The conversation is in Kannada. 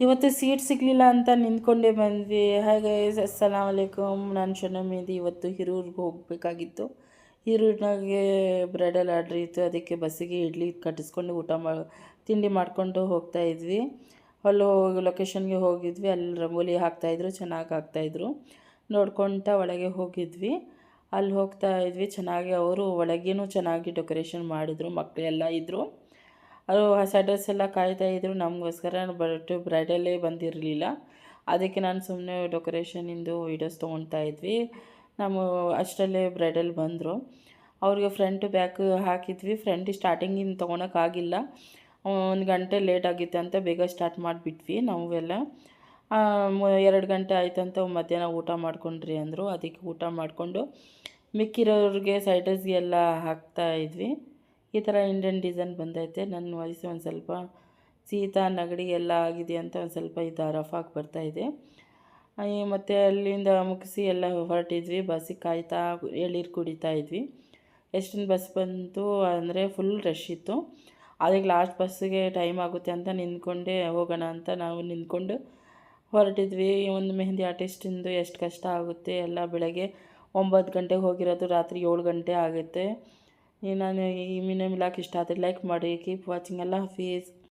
ಇವತ್ತು ಸೀಟ್ ಸಿಗಲಿಲ್ಲ ಅಂತ ನಿಂತ್ಕೊಂಡೇ ಬಂದ್ವಿ. ಹಾಗೆ ಅಸ್ಸಲಾಂ ವಲೈಕುಮ್, ನಾನು ಶನಮೇದಿ. ಇವತ್ತು ಹಿರೂರಿಗೆ ಹೋಗಬೇಕಾಗಿತ್ತು. ಹಿರೂರಿನಾಗೆ ಬ್ರೈಡಲ್ ಆರ್ಡ್ರ್ ಇತ್ತು. ಅದಕ್ಕೆ ಬಸ್ಸಿಗೆ ಇಡ್ಲಿ ಕಟ್ಟಿಸ್ಕೊಂಡು ತಿಂಡಿ ಮಾಡಿಕೊಂಡು ಹೋಗ್ತಾ ಇದ್ವಿ. ಅಲ್ಲಿ ಲೊಕೇಶನ್ಗೆ ಹೋಗಿದ್ವಿ. ಅಲ್ಲಿ ರಂಗೋಲಿ ಹಾಕ್ತಾಯಿದ್ರು, ಚೆನ್ನಾಗಿ ಹಾಕ್ತಾಯಿದ್ರು. ನೋಡ್ಕೊತ ಒಳಗೆ ಹೋಗಿದ್ವಿ. ಅಲ್ಲಿ ಹೋಗ್ತಾ ಇದ್ವಿ. ಚೆನ್ನಾಗಿ ಅವರು ಒಳಗೇನೂ ಚೆನ್ನಾಗಿ ಡೆಕೋರೇಷನ್ ಮಾಡಿದರು. ಮಕ್ಕಳೆಲ್ಲ ಇದ್ದರು. ಅವರು ಹೊಸ ಡ್ರೆಸ್ ಎಲ್ಲ ಕಾಯ್ತಾಯಿದ್ರು ನಮಗೋಸ್ಕರ. ಬಟ್ ಬ್ರೈಡಲ್ಲೇ ಬಂದಿರಲಿಲ್ಲ. ಅದಕ್ಕೆ ನಾನು ಸುಮ್ಮನೆ ಡೆಕೋರೇಷನಿಂದು ವೀಡಿಯೋಸ್ ತೊಗೊಳ್ತಾ ಇದ್ವಿ. ನಮ್ಮ ಅಷ್ಟರಲ್ಲೇ ಬ್ರೈಡಲ್ ಬಂದರು. ಅವ್ರಿಗೆ ಫ್ರಂಟ್ ಬ್ಯಾಕ್ ಹಾಕಿದ್ವಿ. ಫ್ರಂಟ್ ಸ್ಟಾರ್ಟಿಂಗಿಂದ ತೊಗೊಳಕ್ಕಾಗಿಲ್ಲ, 1 ಗಂಟೆ ಲೇಟ್ ಆಗಿತ್ತು ಅಂತ ಬೇಗ ಸ್ಟಾರ್ಟ್ ಮಾಡಿಬಿಟ್ವಿ ನಾವೆಲ್ಲ. 2 ಗಂಟೆ ಆಯ್ತಂತ ಮಧ್ಯಾಹ್ನ ಊಟ ಮಾಡ್ಕೊಂಡ್ರಿ ಅಂದರು. ಅದಕ್ಕೆ ಊಟ ಮಾಡಿಕೊಂಡು ಮಿಕ್ಕಿರೋರಿಗೆ ಸೈಡಸ್ಗೆಲ್ಲ ಹಾಕ್ತಾ ಇದ್ವಿ. ಈ ಥರ ಇಂಡಿಯನ್ ಡಿಸೈನ್ ಬಂದೈತೆ. ನನ್ನ ವಾಯ್ಸ್ ಒಂದು ಸ್ವಲ್ಪ ಶೀತ ನೆಗಡಿ ಎಲ್ಲ ಆಗಿದೆ ಅಂತ ಒಂದು ಸ್ವಲ್ಪ ರಫ್ ಆಗಿ ಬರ್ತಾಯಿದೆ. ಮತ್ತು ಅಲ್ಲಿಂದ ಮುಗಿಸಿ ಎಲ್ಲ ಹೊರಟಿದ್ವಿ. ಬಸ್ಸಿಗೆ ಕಾಯ್ತಾ ಎಳೀರು ಕುಡಿತಾ ಇದ್ವಿ. ಎಷ್ಟೊಂದು ಬಸ್ ಬಂತು ಅಂದರೆ ಫುಲ್ ರಶ್ ಇತ್ತು. ಅದಕ್ಕೆ ಲಾಸ್ಟ್ ಬಸ್ಸಿಗೆ ಟೈಮ್ ಆಗುತ್ತೆ ಅಂತ ನಿಂತ್ಕೊಂಡೆ ಹೋಗೋಣ ಅಂತ ನಾವು ನಿಂತ್ಕೊಂಡು ಹೊರಟಿದ್ವಿ. ಒಂದು ಮೆಹಂದಿ ಆರ್ಟಿಸ್ಟಿಂದು ಎಷ್ಟು ಕಷ್ಟ ಆಗುತ್ತೆ. ಎಲ್ಲ ಬೆಳಗ್ಗೆ 9 ಗಂಟೆಗೆ ಹೋಗಿರೋದು, ರಾತ್ರಿ 7 ಗಂಟೆ ಆಗುತ್ತೆ. ನಾನು ಈ ಮಿನಿ ಮಿಲಾಕ್ ಇಷ್ಟ ಆದರೆ ಲೈಕ್ ಮಾಡಿ. Keep watching. ಅಲ್ಲಾಹ್ ಹಾಫೀಸ್.